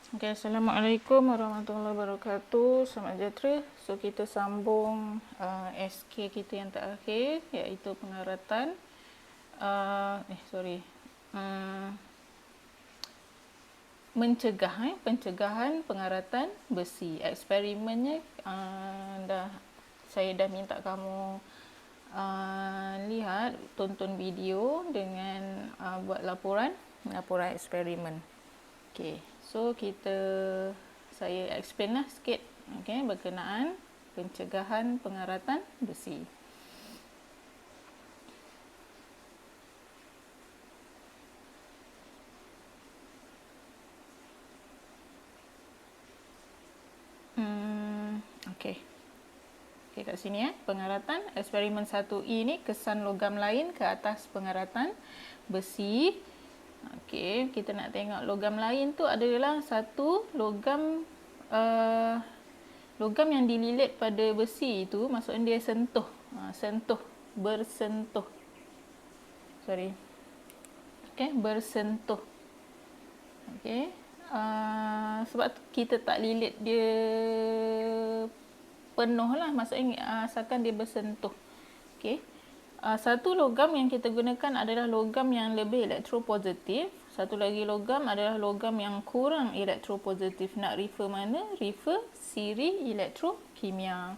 Okay, Assalamualaikum warahmatullahi wabarakatuh. Selamat sejahtera. So kita sambung SK kita yang terakhir, iaitu pengaratan pencegahan pengaratan besi. Eksperimennya saya dah minta kamu lihat, tonton video dengan buat laporan eksperimen. Okay, so saya explain lah sikit, okay, berkenaan pencegahan pengaratan besi. Okay, kat sini pengaratan eksperimen 1E ni, kesan logam lain ke atas pengaratan besi. Okey, kita nak tengok logam lain tu adalah satu logam logam yang dililit pada besi itu, maksudnya dia bersentuh. Bersentuh. Okey. Sebab kita tak lilit dia penuh lah, maksudnya asalkan dia bersentuh. Okey. Satu logam yang kita gunakan adalah logam yang lebih elektropositif. Satu lagi logam adalah logam yang kurang elektropositif. Nak refer mana? Refer siri elektrokimia.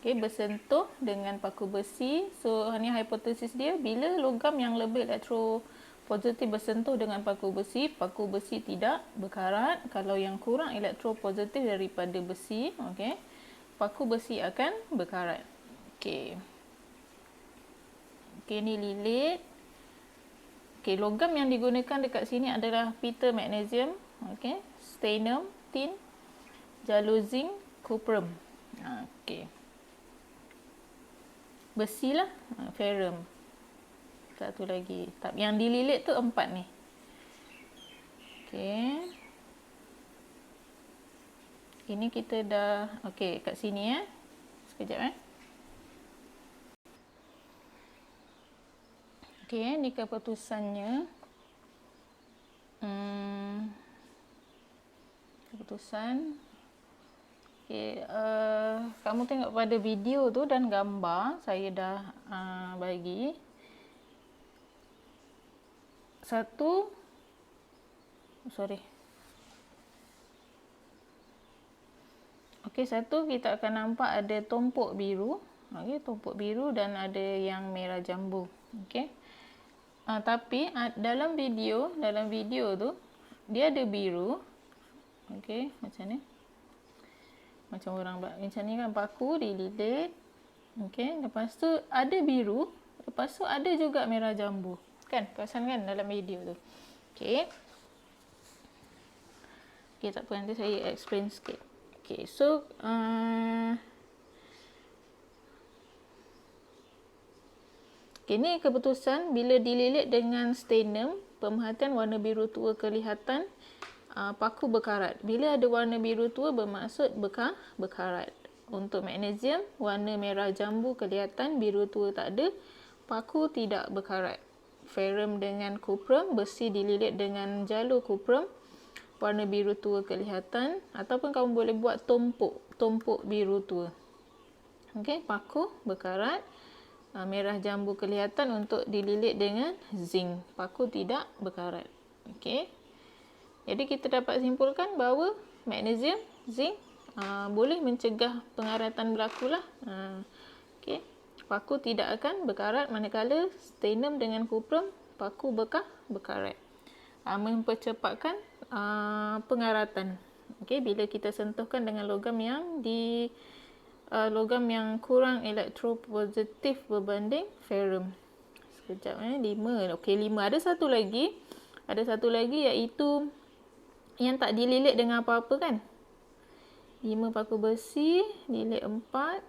Okay, bersentuh dengan paku besi. So, ini hipotesis dia. Bila logam yang lebih elektropositif bersentuh dengan paku besi tidak berkarat. Kalau yang kurang elektropositif daripada besi, okay, paku besi akan berkarat. Okay. Okay, ni lilit. Okay, logam yang digunakan dekat sini adalah pita magnesium, okay, stannum, tin, jalu zinc, cuprum. Okay. Besi lah, ferrum. Satu lagi. Yang dililit tu 4 ni. Okay. Ini kita dah, okay, kat sini sekejap Okay, ni keputusannya. Keputusan. Okay, kamu tengok pada video tu dan gambar saya dah bagi. Satu kita akan nampak ada tumpuk biru. Okay, tumpuk biru dan ada yang merah jambu. Okay. Tapi dalam video tu dia ada biru. Okey, macam ni. Macam orang macam ni kan, paku dililit. Okey, lepas tu ada biru, lepas tu ada juga merah jambu. Kan? Perasan kan dalam video tu. Okey. Okey, tak apa, nanti saya explain sikit. Okey, so ini keputusan bila dililit dengan stannum, pemerhatian warna biru tua kelihatan, paku berkarat. Bila ada warna biru tua bermaksud berkarat. Untuk magnesium, warna merah jambu kelihatan, biru tua tak ada, paku tidak berkarat. Ferrum dengan cuprum, besi dililit dengan jalu cuprum, warna biru tua kelihatan, ataupun kamu boleh buat tumpuk biru tua. Okey, paku berkarat. Merah jambu kelihatan untuk dililit dengan zinc. Paku tidak berkarat. Okey. Jadi kita dapat simpulkan bahawa magnesium, zinc boleh mencegah pengaratan berlaku lah. Okey. Paku tidak akan berkarat, manakala stannum dengan cuprum paku berkarat. Mempercepatkan pengaratan. Okey, bila kita sentuhkan dengan logam yang kurang elektropositif berbanding ferrum. Sekejap 5. Okey, 5. Ada satu lagi iaitu yang tak dililit dengan apa-apa kan. 5 paku besi, dililit 4.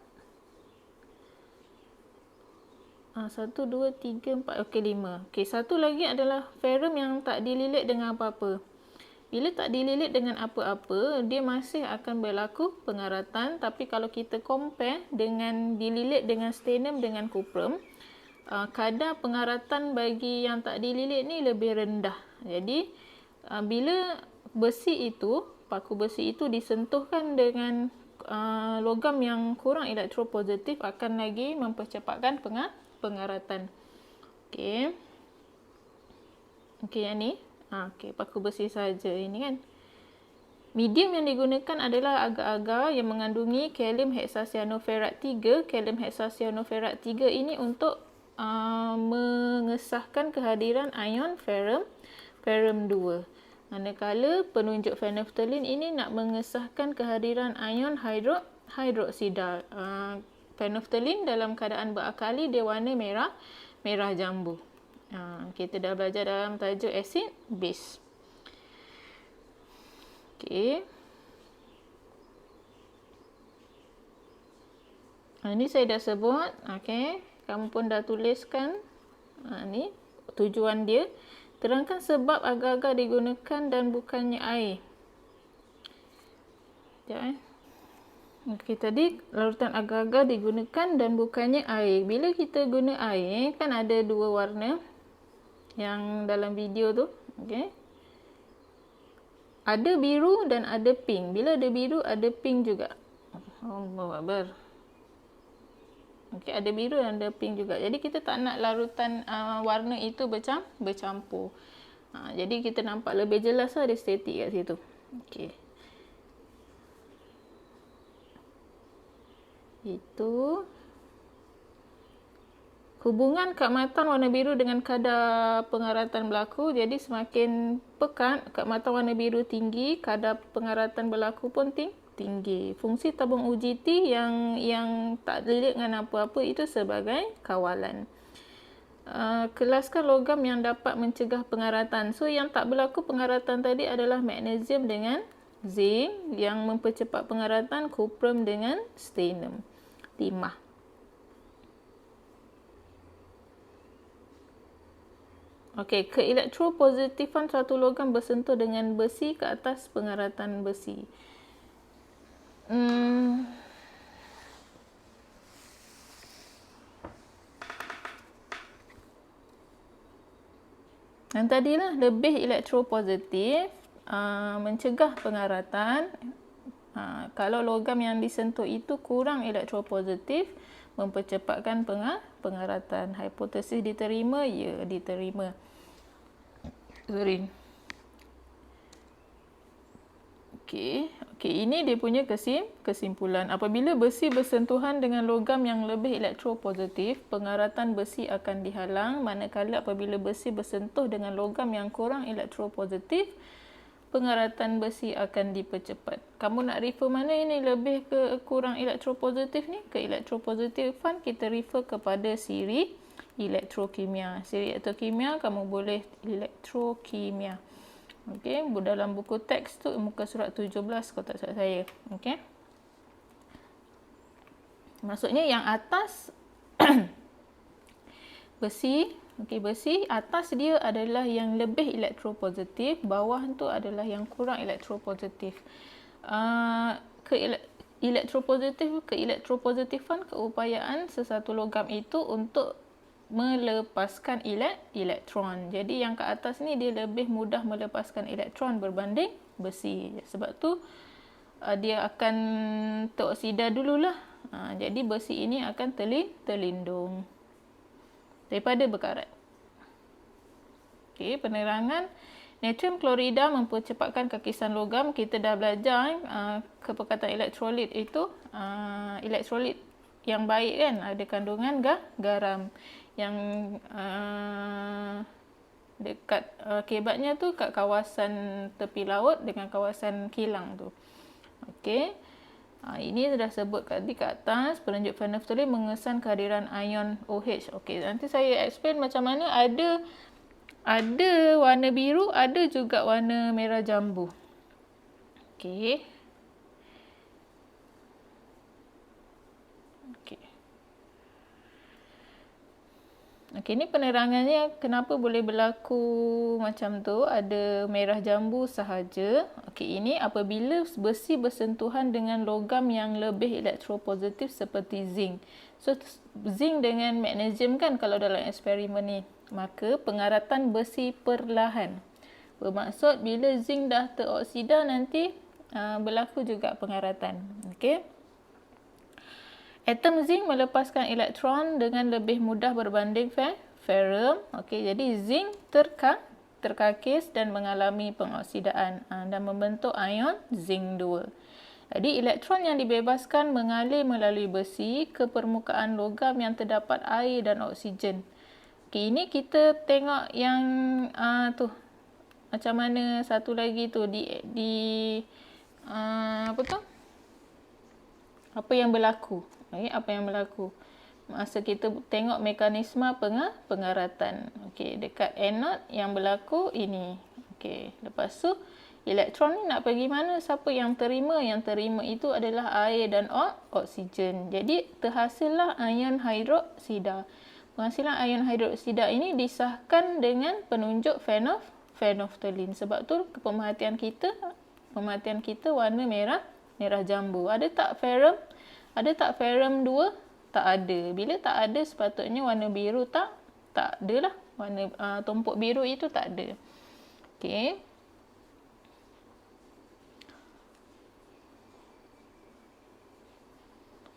1, 2, 3, 4. Okey, 5. Okey, satu lagi adalah ferrum yang tak dililit dengan apa-apa. Bila tak dililit dengan apa-apa, dia masih akan berlaku pengaratan. Tapi kalau kita compare dengan dililit dengan stannum dengan cuprum, kadar pengaratan bagi yang tak dililit ni lebih rendah. Jadi, bila besi itu paku besi itu disentuhkan dengan logam yang kurang elektropositif akan lagi mempercepatkan pengaratan. Okey. Okey, yang ni. Okey, paku besi saja ini kan. Medium yang digunakan adalah agar-agar yang mengandungi kalium heksacyanoferat 3. Kalium heksacyanoferat 3 ini untuk mengesahkan kehadiran ion ferrum 2. Manakala penunjuk phenolphthalein ini nak mengesahkan kehadiran ion hidroksida. Phenolphthalein dalam keadaan berakali dia warna merah jambu. Kita dah belajar dalam tajuk acid base. Okey. Ini saya dah sebut. Okey. Kamu pun dah tuliskan. Ni tujuan dia. Terangkan sebab agar-agar digunakan dan bukannya air. Sekejap. Okey, tadi larutan agar-agar digunakan dan bukannya air. Bila kita guna air, kan ada dua warna yang dalam video tu. Okey. Ada biru dan ada pink. Bila ada biru, ada pink juga. Allahu Akbar. Okey, ada biru dan ada pink juga. Jadi kita tak nak larutan warna itu bercampur. Jadi kita nampak lebih jelas lah dia statik kat situ. Okey. Itu hubungan keamatan warna biru dengan kadar pengaratan berlaku. Jadi semakin pekat keamatan warna biru tinggi, kadar pengaratan berlaku pun tinggi. Fungsi tabung UGT yang tak dilihat dengan apa-apa itu sebagai kawalan. Kelaskan logam yang dapat mencegah pengaratan. So yang tak berlaku pengaratan tadi adalah magnesium dengan zinc, yang mempercepat pengaratan cuprum dengan stannum, timah. Okey, keelektropositifan suatu logam bersentuh dengan besi ke atas pengaratan besi. Yang tadilah lebih elektropositif, mencegah pengaratan. Kalau logam yang disentuh itu kurang elektropositif, mempercepatkan pengaratan. Hipotesis diterima? Ya, diterima. Sorry. Okey, ini dia punya kesimpulan. Apabila besi bersentuhan dengan logam yang lebih elektropositif, pengaratan besi akan dihalang. Manakala apabila besi bersentuh dengan logam yang kurang elektropositif, pengaratan besi akan dipercepat. Kamu nak refer mana ini, lebih ke kurang elektropositif ni? Ke elektropositifan kita refer kepada siri elektrokimia. Siri elektrokimia kamu boleh elektrokimia. Okey, dalam buku teks tu muka surat 17 kalau tak salah saya. Okey. Maksudnya yang atas besi, besi atas dia adalah yang lebih elektropositif, bawah tu adalah yang kurang elektropositif. Keelektropositifan keupayaan sesuatu logam itu untuk melepaskan elektron. Jadi yang ke atas ni dia lebih mudah melepaskan elektron berbanding besi. Sebab tu dia akan teroksida dululah. Jadi besi ini akan terlindung daripada bekarat. Okey, penerangan natrium klorida mempercepatkan kakisan logam. Kita dah belajar kepekatan elektrolit itu elektrolit yang baik kan, ada kandungan garam. Yang dekat akibatnya tu kat kawasan tepi laut dengan kawasan kilang tu. Okey. Ini sudah sebut tadi kat atas, penunjuk phenolphthalein mengesan kehadiran ion OH. Okey, nanti saya explain macam mana ada warna biru, ada juga warna merah jambu. Okey. Okey, ni penerangannya kenapa boleh berlaku macam tu, ada merah jambu sahaja. Okey, ini apabila besi bersentuhan dengan logam yang lebih elektropositif seperti zinc. So, zinc dengan magnesium kan kalau dalam eksperimen ni, maka pengaratan besi perlahan. Bermaksud bila zinc dah teroksida nanti berlaku juga pengaratan. Okey. Atom zinc melepaskan elektron dengan lebih mudah berbanding ferrum. Okey, jadi zinc terkakis dan mengalami pengoksidaan dan membentuk ion zinc 2. Jadi elektron yang dibebaskan mengalir melalui besi ke permukaan logam yang terdapat air dan oksigen. Okey, ini kita tengok yang tu macam mana satu lagi tu apa yang berlaku. Okay, apa yang berlaku masa kita tengok mekanisme pengaratan. Okey, dekat anode yang berlaku ini. Okey, lepas tu elektron ni nak pergi mana? Siapa yang terima? Yang terima itu adalah air dan oksigen. Jadi terhasillah ion hidroksida. Penghasilan ion hidroksida ini disahkan dengan penunjuk phenolphthalein. Sebab tu pemerhatian kita warna merah jambu. Ada tak ferrum? Ada tak ferrum 2? Tak ada. Bila tak ada, sepatutnya warna biru tak ada lah. Warna tumpuk biru itu tak ada. Okey.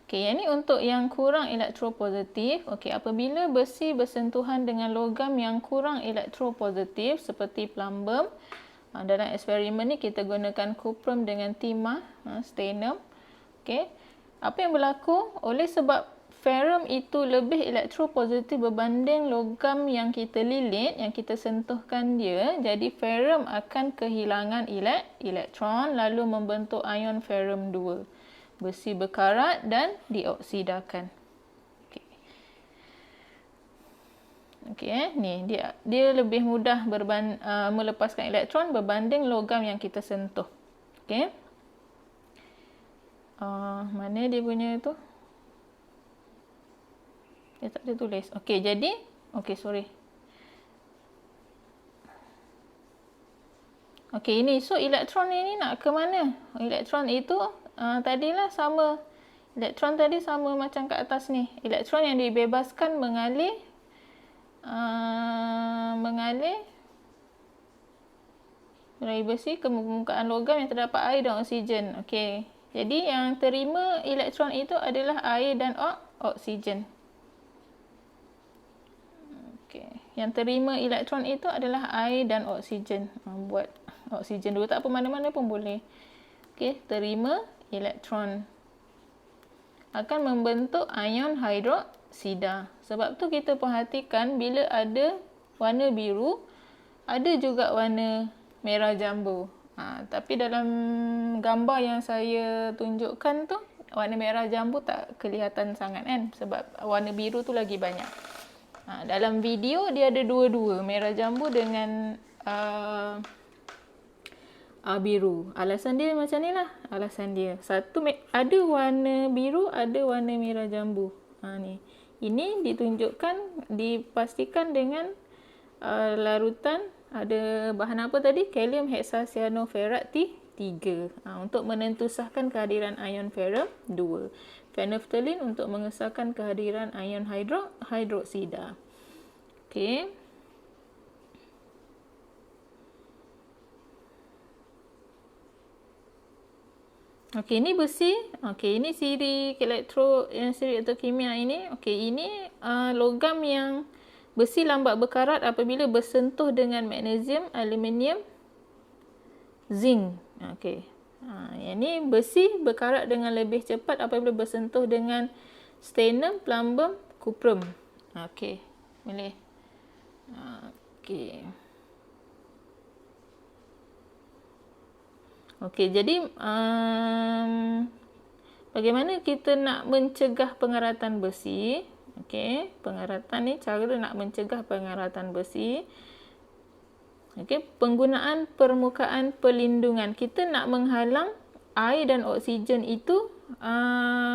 Okey, yang ni untuk yang kurang elektropositif. Okey, apabila besi bersentuhan dengan logam yang kurang elektropositif seperti plumbum, dalam eksperimen ni kita gunakan kuprum dengan timah, stannum. Okey. Apa yang berlaku? Oleh sebab ferrum itu lebih elektropositif berbanding logam yang kita lilit, yang kita sentuhkan dia, jadi ferrum akan kehilangan elektron lalu membentuk ion ferrum 2. Besi berkarat dan dioksidakan. Okey, ni dia lebih mudah melepaskan elektron berbanding logam yang kita sentuh. Okey. Mana dia punya tu? Dia tak ada tulis. Okey, jadi sorry. Okey, ini so elektron ini nak ke mana? Elektron itu tadilah sama. Elektron tadi sama macam kat atas ni. Elektron yang dibebaskan mengalir melalui besi ke permukaan logam yang terdapat air dan oksigen. Okey. Jadi yang terima elektron itu adalah air dan oksigen. Okey. Yang terima elektron itu adalah air dan oksigen. Buat oksigen dulu tak apa, mana-mana pun boleh. Okey, terima elektron akan membentuk ion hidroksida. Sebab tu kita perhatikan bila ada warna biru, ada juga warna merah jambu. Tapi dalam gambar yang saya tunjukkan tu, warna merah jambu tak kelihatan sangat kan, sebab warna biru tu lagi banyak. Dalam video dia ada dua-dua, merah jambu dengan biru. Alasan dia macam ni lah. Alasan dia. Satu ada warna biru, ada warna merah jambu. Ni. Ini ditunjukkan, dipastikan dengan larutan, ada bahan apa tadi? Kalium heksacyanoferrat 3. Untuk menentusahkan kehadiran ion ferrum 2. Phenolphthalein untuk mengesahkan kehadiran ion hidroksida. Okey. Okey, ini besi. Okey, ini siri elektrokimia ini. Okey, ini logam yang besi lambat berkarat apabila bersentuh dengan magnesium, aluminium, zinc. Okey. Yang ni besi berkarat dengan lebih cepat apabila bersentuh dengan stannum, plumbum, kuprum. Okey. Boleh. Okey. Okey, jadi bagaimana kita nak mencegah pengaratan besi? Okey, pengaratan ni cara nak mencegah pengaratan besi. Okey, penggunaan permukaan perlindungan. Kita nak menghalang air dan oksigen itu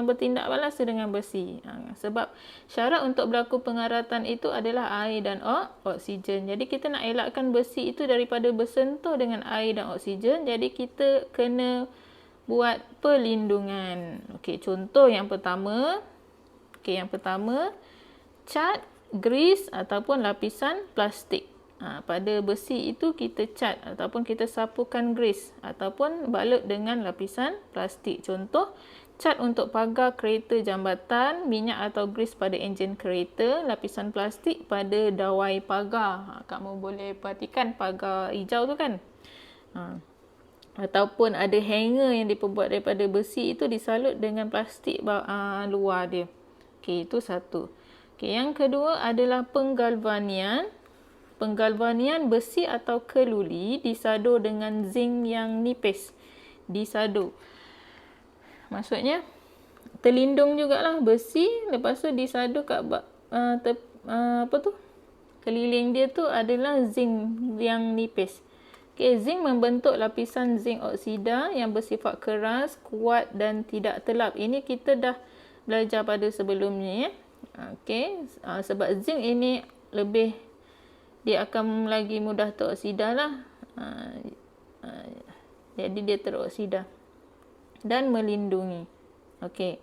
bertindak balas dengan besi. Sebab syarat untuk berlaku pengaratan itu adalah air dan oksigen. Jadi kita nak elakkan besi itu daripada bersentuh dengan air dan oksigen. Jadi kita kena buat perlindungan. Okey, contoh yang pertama. Okey, yang pertama, cat, grease ataupun lapisan plastik. pada besi itu kita cat ataupun kita sapukan grease ataupun balut dengan lapisan plastik. Contoh, cat untuk pagar kereta jambatan, minyak atau grease pada enjin kereta, lapisan plastik pada dawai pagar. Kamu boleh perhatikan pagar hijau tu kan. Ataupun ada hanger yang diperbuat daripada besi itu disalut dengan plastik luar dia. Okey, itu satu. Okey, yang kedua adalah penggalvanian. Penggalvanian besi atau keluli disadur dengan zinc yang nipis. Disadur. Maksudnya terlindung jugalah besi, lepas tu disadur kat keliling dia tu adalah zinc yang nipis. Okay, zinc membentuk lapisan zinc oksida yang bersifat keras, kuat dan tidak telap. Ini kita dah belajar pada sebelumnya ya. Okay, sebab zinc ini dia akan lagi mudah teroksida lah. Jadi dia teroksida dan melindungi. Okey.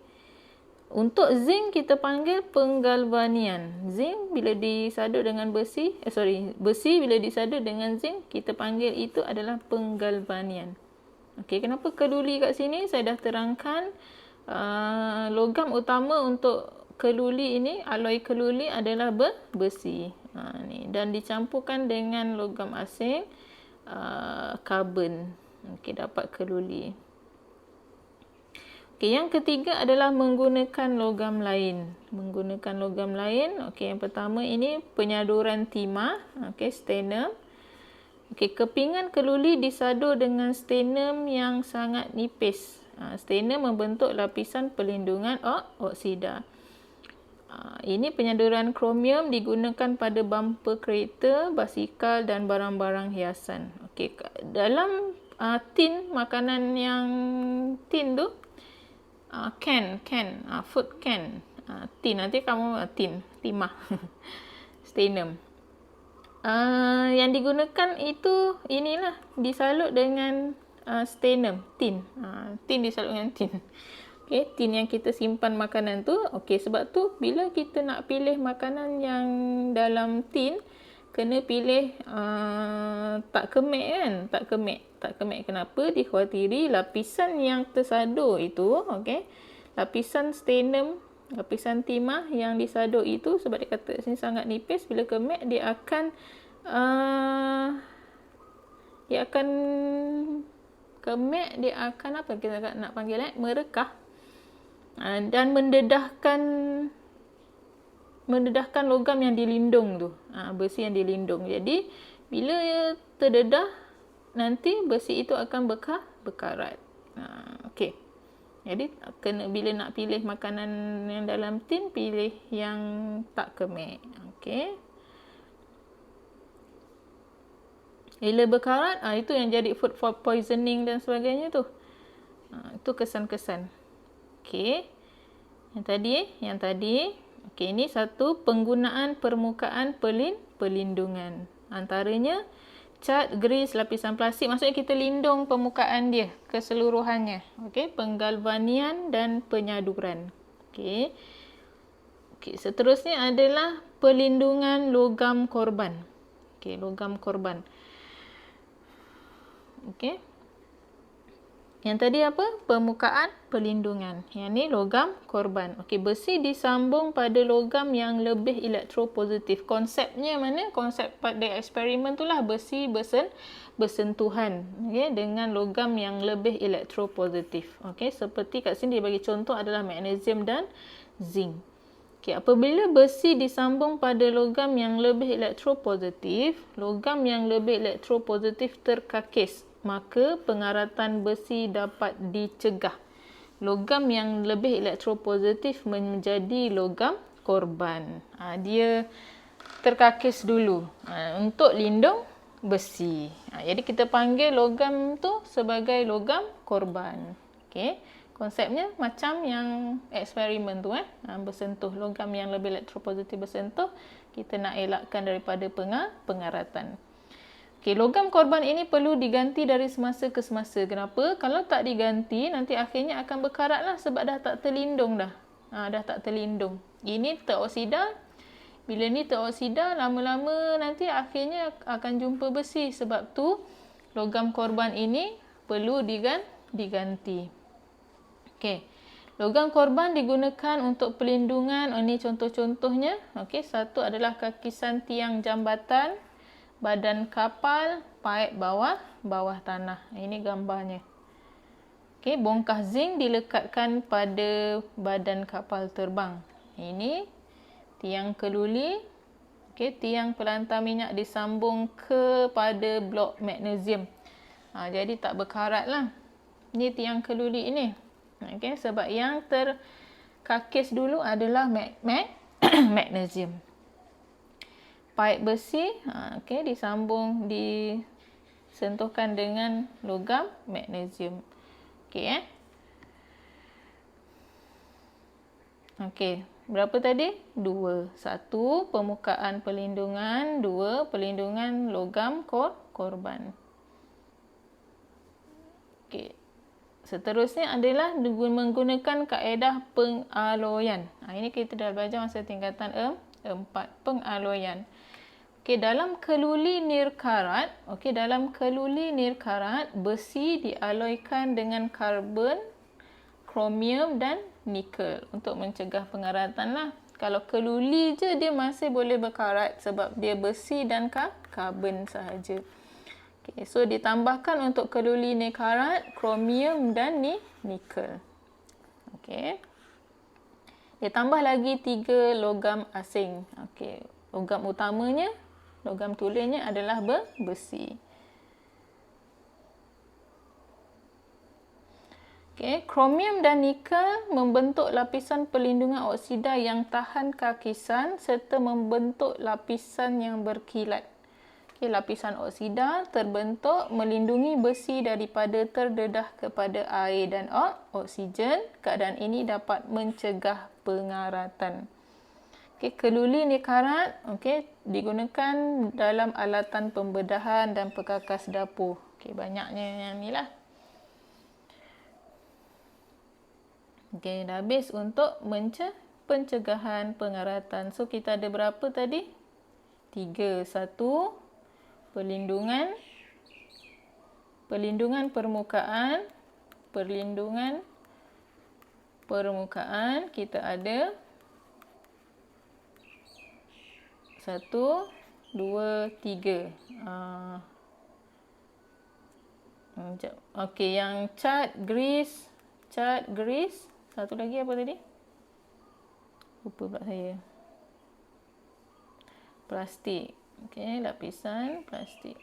Untuk zinc kita panggil penggalvanian. Zinc bila disadur dengan besi bila disadur dengan zinc kita panggil itu adalah penggalvanian. Okey, kenapa keluli kat sini saya dah terangkan. Logam utama untuk keluli ini, aloi keluli adalah besi. Dan dicampurkan dengan logam asing, karbon. Okey, dapat keluli. Okey, yang ketiga adalah menggunakan logam lain. Menggunakan logam lain. Okey, yang pertama ini penyaduran timah, okey, stannum. Okey, kepingan keluli disadur dengan stannum yang sangat nipis. Stannum membentuk lapisan perlindungan oksida. Ini penyaduran kromium digunakan pada bumper kereta, basikal dan barang-barang hiasan. Okey, dalam tin, makanan yang tin tu, food can, tin, nanti kamu timah, stannum. Yang digunakan itu inilah disalut dengan stannum, tin. Tin disalut dengan tin. Okey, tin yang kita simpan makanan tu. Okey, sebab tu bila kita nak pilih makanan yang dalam tin, kena pilih tak kemek kan? Tak kemek. Kenapa? Dikhawatiri lapisan yang tersadur itu, okey, lapisan stannum, lapisan timah yang disadur itu, sebab dia kata sini sangat nipis, bila kemek dia akan apa kita nak panggil merekah. Dan mendedahkan logam yang dilindung tu, besi yang dilindung. Jadi bila terdedah, nanti besi itu akan berkarat. Okey. Jadi bila nak pilih makanan yang dalam tin, pilih yang tak kemek. Okey. Bila berkarat, itu yang jadi food for poisoning dan sebagainya tu. Itu kesan-kesan. Okey. Yang tadi. Okey, ini satu, penggunaan permukaan perlindungan. Antaranya cat, grease, lapisan plastik. Maksudnya kita lindung permukaan dia keseluruhannya. Okey, penggalvanian dan penyaduran. Okey. Okey, seterusnya adalah perlindungan logam korban. Okey, logam korban. Okey. Yang tadi apa? Permukaan perlindungan. Yang ni logam korban. Okey, besi disambung pada logam yang lebih elektropositif. Konsepnya mana? Konsep pada eksperimen tu lah, besi bersentuhan, okey, dengan logam yang lebih elektropositif. Okey, seperti kat sini dia bagi contoh adalah magnesium dan zinc. Okey, apabila besi disambung pada logam yang lebih elektropositif, logam yang lebih elektropositif terkakis, maka pengaratan besi dapat dicegah. Logam yang lebih elektropositif menjadi logam korban. Dia terkakis dulu untuk lindung besi. Jadi kita panggil logam tu sebagai logam korban. Okey. Konsepnya macam yang eksperimen tu bersentuh, logam yang lebih elektropositif bersentuh, kita nak elakkan daripada pengaratan. Okey, logam korban ini perlu diganti dari semasa ke semasa. Kenapa? Kalau tak diganti, nanti akhirnya akan berkarat lah sebab dah tak terlindung dah. Dah tak terlindung. Ini teroksida, Bila ni teroksida, lama-lama nanti akhirnya akan jumpa besi. Sebab tu logam korban ini perlu diganti. Okey. Logam korban digunakan untuk pelindungan. Ini contoh-contohnya. Okey, satu adalah kakisan tiang jambatan, badan kapal, paip bawah tanah. Ini gambarnya. Okey, bongkah zinc dilekatkan pada badan kapal terbang. Ini tiang keluli. Okey, tiang pelantar minyak disambung kepada blok magnesium. Jadi tak berkarat lah. Ini tiang keluli ini. Okey, sebab yang terkakis dulu adalah magnesium. Paip besi, okey, disentuhkan dengan logam magnesium. Okey, Okey, berapa tadi? 2. 1, permukaan pelindungan. 2, pelindungan logam korban. Okey. Seterusnya adalah menggunakan kaedah pengaloyan. Ini kita dah belajar masa tingkatan 4, pengaloyan. Okey, dalam keluli nirkarat, besi dialoikan dengan karbon, kromium dan nikel untuk mencegah pengaratan lah. Kalau keluli je dia masih boleh berkarat sebab dia besi dan karbon sahaja. Okay, so ditambahkan untuk keluli nirkarat, kromium dan nikel. Okey. Ditambah lagi 3 logam asing. Okey, logam utamanya, logam tulennya adalah besi. Okey, kromium dan nikel membentuk lapisan pelindungan oksida yang tahan kakisan serta membentuk lapisan yang berkilat. Okey, lapisan oksida terbentuk melindungi besi daripada terdedah kepada air dan oksigen. Keadaan ini dapat mencegah pengaratan. Okey, keluli nirkarat digunakan dalam alatan pembedahan dan perkakas dapur. Okey, banyaknya yang ni lah. Okey, dah habis untuk pencegahan pengaratan. So, kita ada berapa tadi? 3. 1, pelindungan permukaan. Kita ada 1, 2, 3. Okey, yang cat grease. Satu lagi apa tadi? Lupa pula saya. Plastik. Okey, lapisan plastik.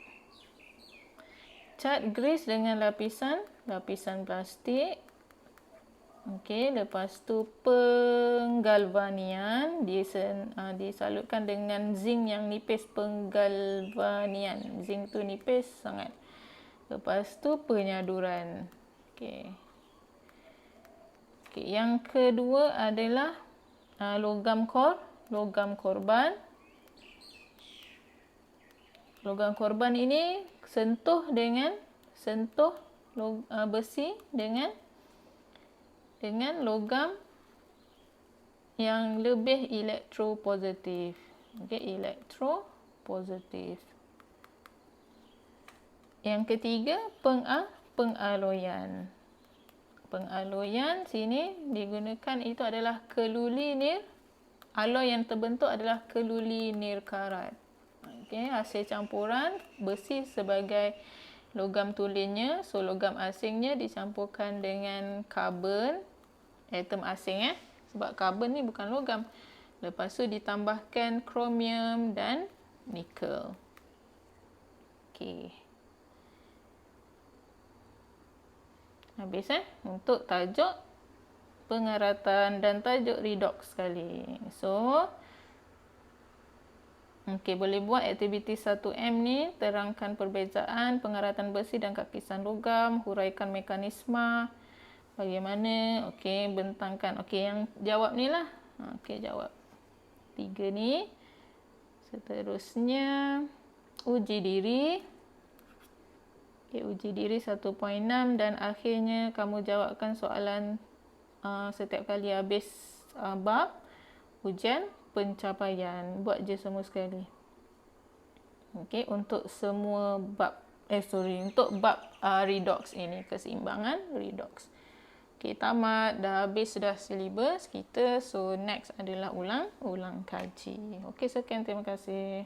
Cat grease dengan lapisan plastik. Okey, lepas tu penggalvanian disalutkan dengan zinc yang nipis. Penggalvanian, zinc tu nipis sangat. Lepas tu penyaduran. Okey, yang kedua adalah logam korban. Logam korban ini sentuh besi dengan logam yang lebih elektropositif. Okey, elektropositif. Yang ketiga, pengaloyan. Pengaloyan sini digunakan itu adalah keluli alloy yang terbentuk adalah keluli nirkarat. Okey, hasil campuran besi sebagai logam tulennya. So, logam asingnya dicampurkan dengan karbon, atom asing sebab karbon ni bukan logam. Lepas tu ditambahkan kromium dan nikel. Okey. Habis untuk tajuk pengaratan dan tajuk redox sekali. So, boleh buat aktiviti 1M ni, terangkan perbezaan pengaratan besi dan kakisan logam, huraikan mekanisme, bagaimana, bentangkan. Yang jawab ni lah. Jawab 3 ni. Seterusnya, uji diri. Uji diri 1.6 dan akhirnya kamu jawabkan soalan setiap kali habis bab ujian pencapaian. Buat je semua sekali. Okey, untuk semua bab untuk bab redox ini, keseimbangan redox. Okey, tamat, dah habis dah silibus kita. So next adalah ulang kaji. Okey, sekian, terima kasih.